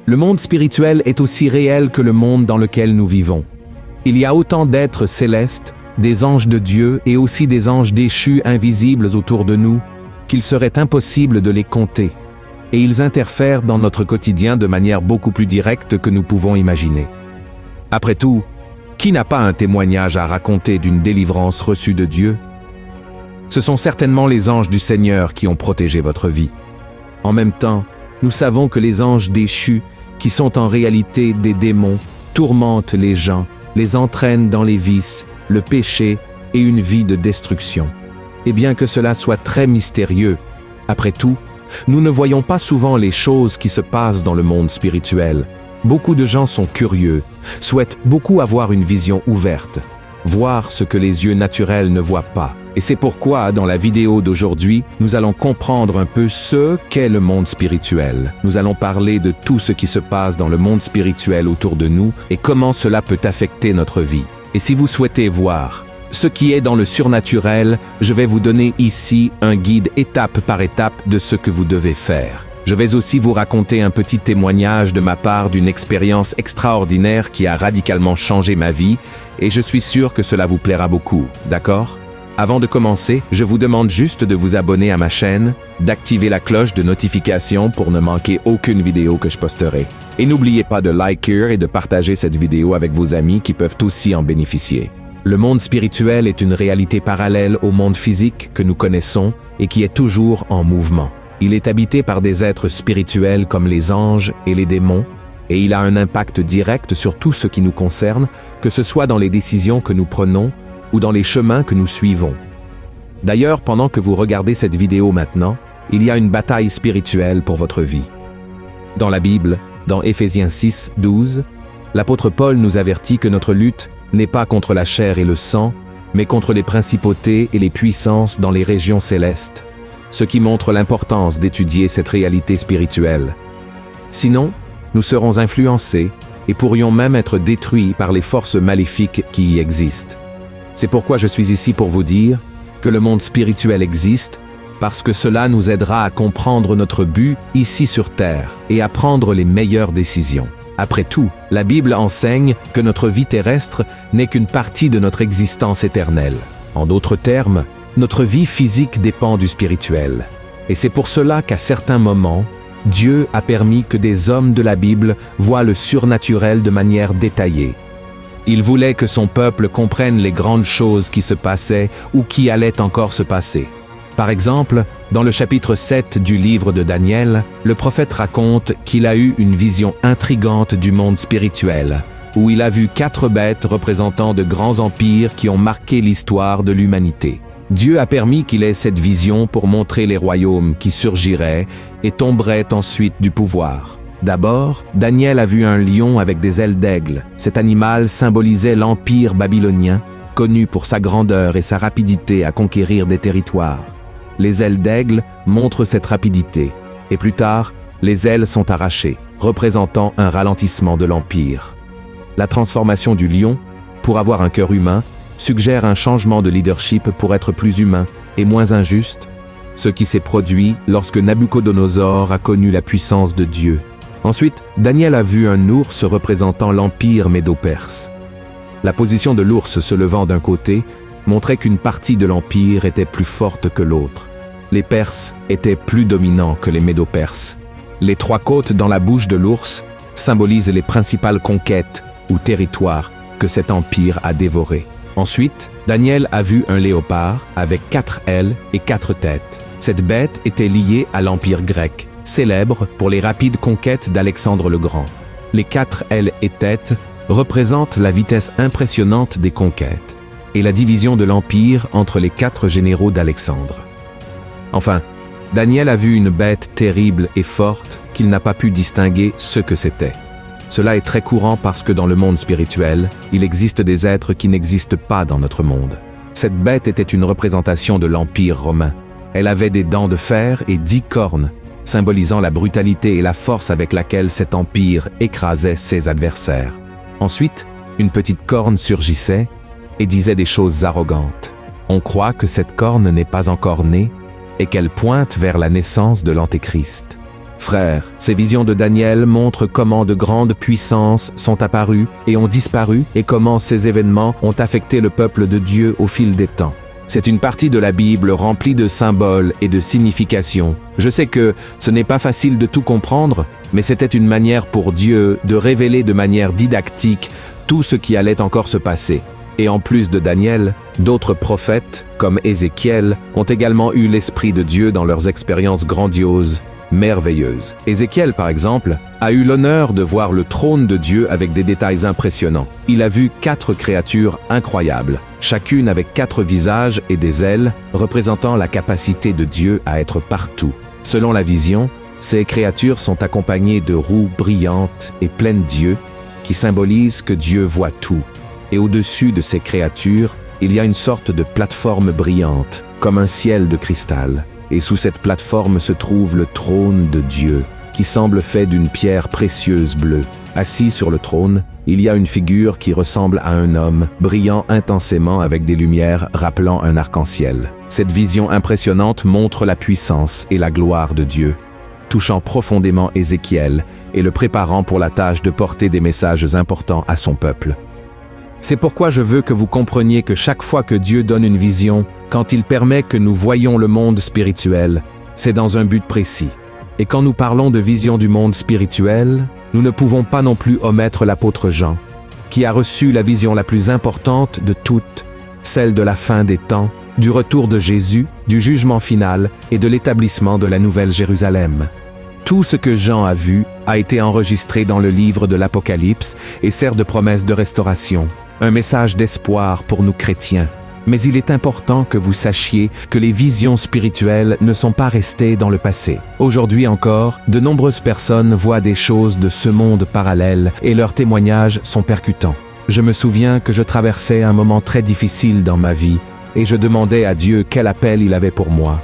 Le monde spirituel est aussi réel que le monde dans lequel nous vivons. Il y a autant d'êtres célestes, des anges de Dieu et aussi des anges déchus invisibles autour de nous, qu'il serait impossible de les compter. Et ils interfèrent dans notre quotidien de manière beaucoup plus directe que nous pouvons imaginer. Après tout, qui n'a pas un témoignage à raconter d'une délivrance reçue de Dieu? Ce sont certainement les anges du Seigneur qui ont protégé votre vie. En même temps, nous savons que les anges déchus, qui sont en réalité des démons, tourmentent les gens, les entraînent dans les vices, le péché et une vie de destruction. Et bien que cela soit très mystérieux, après tout, nous ne voyons pas souvent les choses qui se passent dans le monde spirituel. Beaucoup de gens sont curieux, souhaitent beaucoup avoir une vision ouverte, voir ce que les yeux naturels ne voient pas. Et c'est pourquoi, dans la vidéo d'aujourd'hui, nous allons comprendre un peu ce qu'est le monde spirituel. Nous allons parler de tout ce qui se passe dans le monde spirituel autour de nous et comment cela peut affecter notre vie. Et si vous souhaitez voir ce qui est dans le surnaturel, je vais vous donner ici un guide étape par étape de ce que vous devez faire. Je vais aussi vous raconter un petit témoignage de ma part d'une expérience extraordinaire qui a radicalement changé ma vie et je suis sûr que cela vous plaira beaucoup, d'accord ? Avant de commencer, je vous demande juste de vous abonner à ma chaîne, d'activer la cloche de notification pour ne manquer aucune vidéo que je posterai. Et n'oubliez pas de liker et de partager cette vidéo avec vos amis qui peuvent aussi en bénéficier. Le monde spirituel est une réalité parallèle au monde physique que nous connaissons et qui est toujours en mouvement. Il est habité par des êtres spirituels comme les anges et les démons, et il a un impact direct sur tout ce qui nous concerne, que ce soit dans les décisions que nous prenons ou dans les chemins que nous suivons. D'ailleurs, pendant que vous regardez cette vidéo maintenant, il y a une bataille spirituelle pour votre vie. Dans la Bible, dans Éphésiens 6, 12, l'apôtre Paul nous avertit que notre lutte n'est pas contre la chair et le sang, mais contre les principautés et les puissances dans les régions célestes, ce qui montre l'importance d'étudier cette réalité spirituelle. Sinon, nous serons influencés et pourrions même être détruits par les forces maléfiques qui y existent. C'est pourquoi je suis ici pour vous dire que le monde spirituel existe, parce que cela nous aidera à comprendre notre but ici sur Terre et à prendre les meilleures décisions. Après tout, la Bible enseigne que notre vie terrestre n'est qu'une partie de notre existence éternelle. En d'autres termes, notre vie physique dépend du spirituel. Et c'est pour cela qu'à certains moments, Dieu a permis que des hommes de la Bible voient le surnaturel de manière détaillée. Il voulait que son peuple comprenne les grandes choses qui se passaient ou qui allaient encore se passer. Par exemple, dans le chapitre 7 du livre de Daniel, le prophète raconte qu'il a eu une vision intrigante du monde spirituel, où il a vu 4 bêtes représentant de grands empires qui ont marqué l'histoire de l'humanité. Dieu a permis qu'il ait cette vision pour montrer les royaumes qui surgiraient et tomberaient ensuite du pouvoir. D'abord, Daniel a vu un lion avec des ailes d'aigle. Cet animal symbolisait l'empire babylonien, connu pour sa grandeur et sa rapidité à conquérir des territoires. Les ailes d'aigle montrent cette rapidité, et plus tard, les ailes sont arrachées, représentant un ralentissement de l'empire. La transformation du lion, pour avoir un cœur humain, suggère un changement de leadership pour être plus humain et moins injuste, ce qui s'est produit lorsque Nabuchodonosor a connu la puissance de Dieu. Ensuite, Daniel a vu un ours représentant l'empire médo-perse. La position de l'ours se levant d'un côté montrait qu'une partie de l'empire était plus forte que l'autre. Les Perses étaient plus dominants que les Médo-Perses. Les 3 côtes dans la bouche de l'ours symbolisent les principales conquêtes ou territoires que cet empire a dévorés. Ensuite, Daniel a vu un léopard avec 4 ailes et 4 têtes. Cette bête était liée à l'empire grec, célèbre pour les rapides conquêtes d'Alexandre le Grand. Les 4 ailes et têtes représentent la vitesse impressionnante des conquêtes et la division de l'empire entre les 4 généraux d'Alexandre. Enfin, Daniel a vu une bête terrible et forte qu'il n'a pas pu distinguer ce que c'était. Cela est très courant parce que dans le monde spirituel, il existe des êtres qui n'existent pas dans notre monde. Cette bête était une représentation de l'Empire romain. Elle avait des dents de fer et 10 cornes, symbolisant la brutalité et la force avec laquelle cet empire écrasait ses adversaires. Ensuite, une petite corne surgissait et disait des choses arrogantes. On croit que cette corne n'est pas encore née et qu'elle pointe vers la naissance de l'Antéchrist. Frères, ces visions de Daniel montrent comment de grandes puissances sont apparues et ont disparu et comment ces événements ont affecté le peuple de Dieu au fil des temps. C'est une partie de la Bible remplie de symboles et de significations. Je sais que ce n'est pas facile de tout comprendre, mais c'était une manière pour Dieu de révéler de manière didactique tout ce qui allait encore se passer. Et en plus de Daniel, d'autres prophètes, comme Ézéchiel, ont également eu l'Esprit de Dieu dans leurs expériences grandioses, merveilleuses. Ézéchiel, par exemple, a eu l'honneur de voir le trône de Dieu avec des détails impressionnants. Il a vu 4 créatures incroyables, chacune avec 4 visages et des ailes, représentant la capacité de Dieu à être partout. Selon la vision, ces créatures sont accompagnées de roues brillantes et pleines d'yeux, qui symbolisent que Dieu voit tout. Et au-dessus de ces créatures, il y a une sorte de plateforme brillante, comme un ciel de cristal. Et sous cette plateforme se trouve le trône de Dieu, qui semble fait d'une pierre précieuse bleue. Assis sur le trône, il y a une figure qui ressemble à un homme, brillant intensément avec des lumières rappelant un arc-en-ciel. Cette vision impressionnante montre la puissance et la gloire de Dieu, touchant profondément Ézéchiel et le préparant pour la tâche de porter des messages importants à son peuple. C'est pourquoi je veux que vous compreniez que chaque fois que Dieu donne une vision, quand il permet que nous voyions le monde spirituel, c'est dans un but précis. Et quand nous parlons de vision du monde spirituel, nous ne pouvons pas non plus omettre l'apôtre Jean, qui a reçu la vision la plus importante de toutes, celle de la fin des temps, du retour de Jésus, du jugement final et de l'établissement de la Nouvelle Jérusalem. Tout ce que Jean a vu a été enregistré dans le livre de l'Apocalypse et sert de promesse de restauration, un message d'espoir pour nous chrétiens. Mais il est important que vous sachiez que les visions spirituelles ne sont pas restées dans le passé. Aujourd'hui encore, de nombreuses personnes voient des choses de ce monde parallèle et leurs témoignages sont percutants. Je me souviens que je traversais un moment très difficile dans ma vie et je demandais à Dieu quel appel il avait pour moi.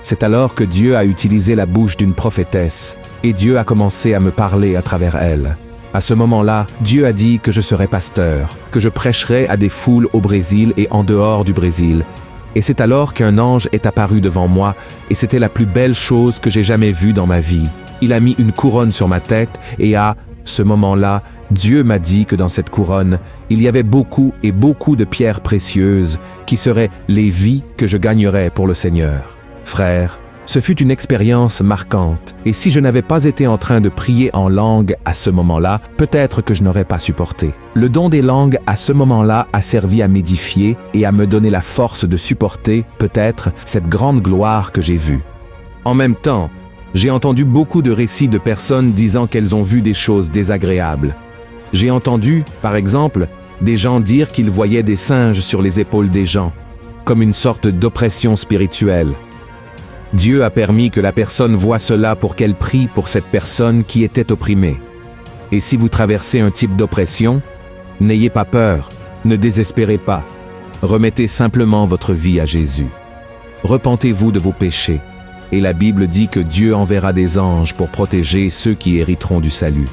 C'est alors que Dieu a utilisé la bouche d'une prophétesse et Dieu a commencé à me parler à travers elle. À ce moment-là, Dieu a dit que je serais pasteur, que je prêcherais à des foules au Brésil et en dehors du Brésil. Et c'est alors qu'un ange est apparu devant moi et c'était la plus belle chose que j'ai jamais vue dans ma vie. Il a mis une couronne sur ma tête et à ce moment-là, Dieu m'a dit que dans cette couronne, il y avait beaucoup et beaucoup de pierres précieuses qui seraient les vies que je gagnerais pour le Seigneur. Frères, ce fut une expérience marquante, et si je n'avais pas été en train de prier en langue à ce moment-là, peut-être que je n'aurais pas supporté. Le don des langues à ce moment-là a servi à m'édifier et à me donner la force de supporter, peut-être, cette grande gloire que j'ai vue. En même temps, j'ai entendu beaucoup de récits de personnes disant qu'elles ont vu des choses désagréables. J'ai entendu, par exemple, des gens dire qu'ils voyaient des singes sur les épaules des gens, comme une sorte d'oppression spirituelle. Dieu a permis que la personne voie cela pour qu'elle prie pour cette personne qui était opprimée. Et si vous traversez un type d'oppression, n'ayez pas peur, ne désespérez pas. Remettez simplement votre vie à Jésus. Repentez-vous de vos péchés. Et la Bible dit que Dieu enverra des anges pour protéger ceux qui hériteront du salut.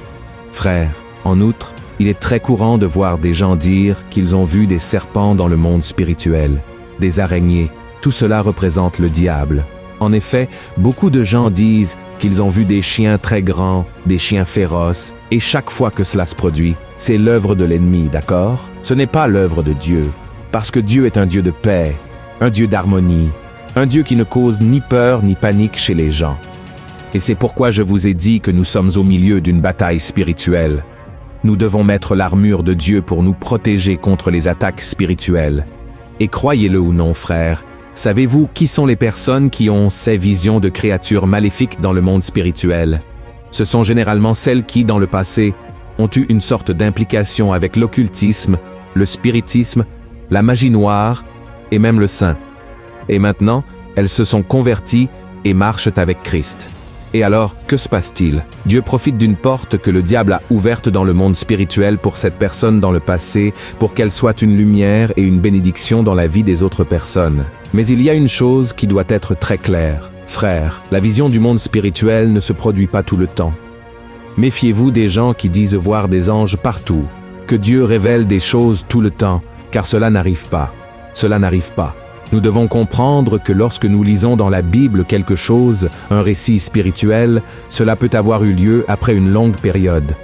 Frères, en outre, il est très courant de voir des gens dire qu'ils ont vu des serpents dans le monde spirituel, des araignées. Tout cela représente le diable. En effet, beaucoup de gens disent qu'ils ont vu des chiens très grands, des chiens féroces, et chaque fois que cela se produit, c'est l'œuvre de l'ennemi, d'accord? Ce n'est pas l'œuvre de Dieu, parce que Dieu est un Dieu de paix, un Dieu d'harmonie, un Dieu qui ne cause ni peur ni panique chez les gens. Et c'est pourquoi je vous ai dit que nous sommes au milieu d'une bataille spirituelle. Nous devons mettre l'armure de Dieu pour nous protéger contre les attaques spirituelles. Et croyez-le ou non, frères, savez-vous qui sont les personnes qui ont ces visions de créatures maléfiques dans le monde spirituel? Ce sont généralement celles qui, dans le passé, ont eu une sorte d'implication avec l'occultisme, le spiritisme, la magie noire et même le saint. Et maintenant, elles se sont converties et marchent avec Christ. Et alors, que se passe-t-il? Dieu profite d'une porte que le diable a ouverte dans le monde spirituel pour cette personne dans le passé, pour qu'elle soit une lumière et une bénédiction dans la vie des autres personnes. Mais il y a une chose qui doit être très claire. Frères, la vision du monde spirituel ne se produit pas tout le temps. Méfiez-vous des gens qui disent voir des anges partout, que Dieu révèle des choses tout le temps, car cela n'arrive pas. Cela n'arrive pas. Nous devons comprendre que lorsque nous lisons dans la Bible quelque chose, un récit spirituel, cela peut avoir eu lieu après une longue période.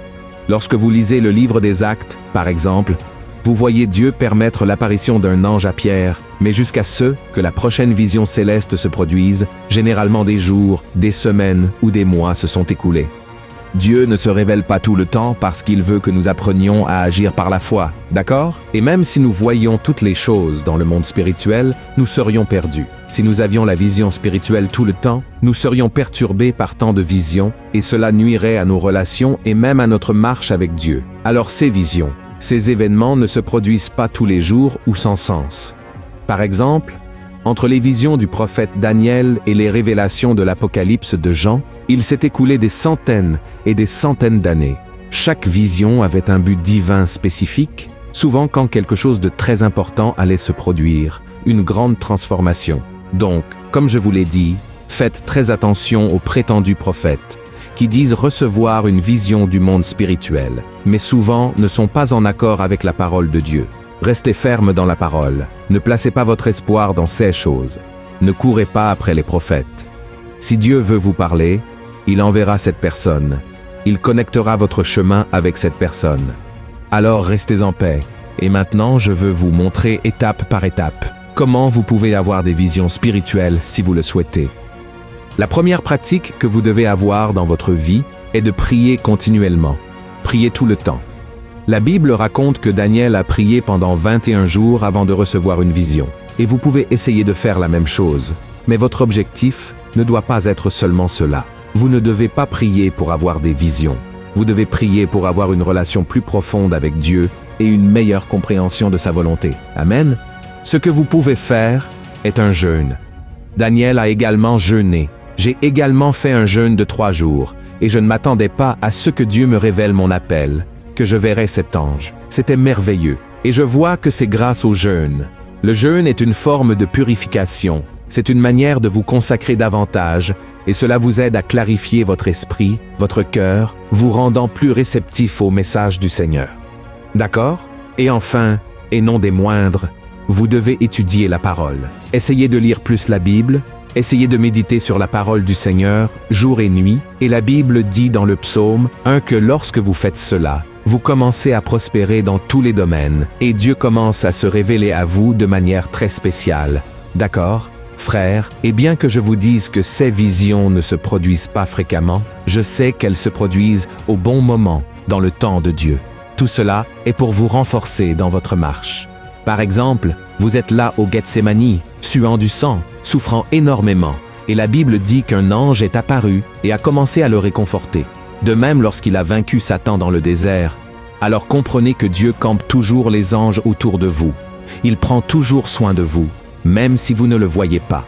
Lorsque vous lisez le livre des Actes, par exemple, vous voyez Dieu permettre l'apparition d'un ange à Pierre, mais jusqu'à ce que la prochaine vision céleste se produise, généralement des jours, des semaines ou des mois se sont écoulés. Dieu ne se révèle pas tout le temps parce qu'il veut que nous apprenions à agir par la foi, d'accord? Et même si nous voyions toutes les choses dans le monde spirituel, nous serions perdus. Si nous avions la vision spirituelle tout le temps, nous serions perturbés par tant de visions et cela nuirait à nos relations et même à notre marche avec Dieu. Alors ces visions, ces événements ne se produisent pas tous les jours ou sans sens. Par exemple, entre les visions du prophète Daniel et les révélations de l'Apocalypse de Jean, il s'est écoulé des centaines et des centaines d'années. Chaque vision avait un but divin spécifique, souvent quand quelque chose de très important allait se produire, une grande transformation. Donc, comme je vous l'ai dit, faites très attention aux prétendus prophètes, qui disent recevoir une vision du monde spirituel, mais souvent ne sont pas en accord avec la parole de Dieu. Restez ferme dans la parole, ne placez pas votre espoir dans ces choses, ne courez pas après les prophètes. Si Dieu veut vous parler, il enverra cette personne, il connectera votre chemin avec cette personne. Alors restez en paix, et maintenant je veux vous montrer étape par étape comment vous pouvez avoir des visions spirituelles si vous le souhaitez. La première pratique que vous devez avoir dans votre vie est de prier continuellement, prier tout le temps. La Bible raconte que Daniel a prié pendant 21 jours avant de recevoir une vision. Et vous pouvez essayer de faire la même chose. Mais votre objectif ne doit pas être seulement cela. Vous ne devez pas prier pour avoir des visions. Vous devez prier pour avoir une relation plus profonde avec Dieu et une meilleure compréhension de sa volonté. Amen. Ce que vous pouvez faire est un jeûne. Daniel a également jeûné. J'ai également fait un jeûne de 3 jours. Et je ne m'attendais pas à ce que Dieu me révèle mon appel, que je verrais cet ange. C'était merveilleux. Et je vois que c'est grâce au jeûne. Le jeûne est une forme de purification. C'est une manière de vous consacrer davantage et cela vous aide à clarifier votre esprit, votre cœur, vous rendant plus réceptif au message du Seigneur. D'accord? Et enfin, et non des moindres, vous devez étudier la parole. Essayez de lire plus la Bible, essayez de méditer sur la parole du Seigneur jour et nuit, et la Bible dit dans le psaume 1 que lorsque vous faites cela, vous commencez à prospérer dans tous les domaines, et Dieu commence à se révéler à vous de manière très spéciale. D'accord, frères? Et bien que je vous dise que ces visions ne se produisent pas fréquemment, je sais qu'elles se produisent au bon moment, dans le temps de Dieu. Tout cela est pour vous renforcer dans votre marche. Par exemple, vous êtes là au Gethsémani, suant du sang, souffrant énormément, et la Bible dit qu'un ange est apparu et a commencé à le réconforter. De même lorsqu'il a vaincu Satan dans le désert, alors comprenez que Dieu campe toujours les anges autour de vous. Il prend toujours soin de vous, même si vous ne le voyez pas.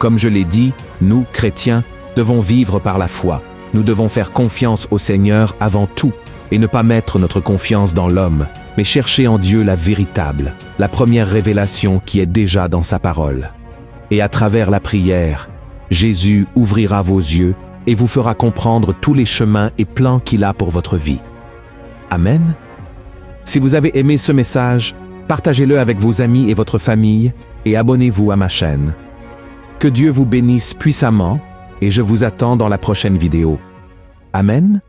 Comme je l'ai dit, nous, chrétiens, devons vivre par la foi. Nous devons faire confiance au Seigneur avant tout et ne pas mettre notre confiance dans l'homme, mais chercher en Dieu la véritable, la première révélation qui est déjà dans sa parole. Et à travers la prière, Jésus ouvrira vos yeux et vous fera comprendre tous les chemins et plans qu'il a pour votre vie. Amen. Si vous avez aimé ce message, partagez-le avec vos amis et votre famille et abonnez-vous à ma chaîne. Que Dieu vous bénisse puissamment et je vous attends dans la prochaine vidéo. Amen.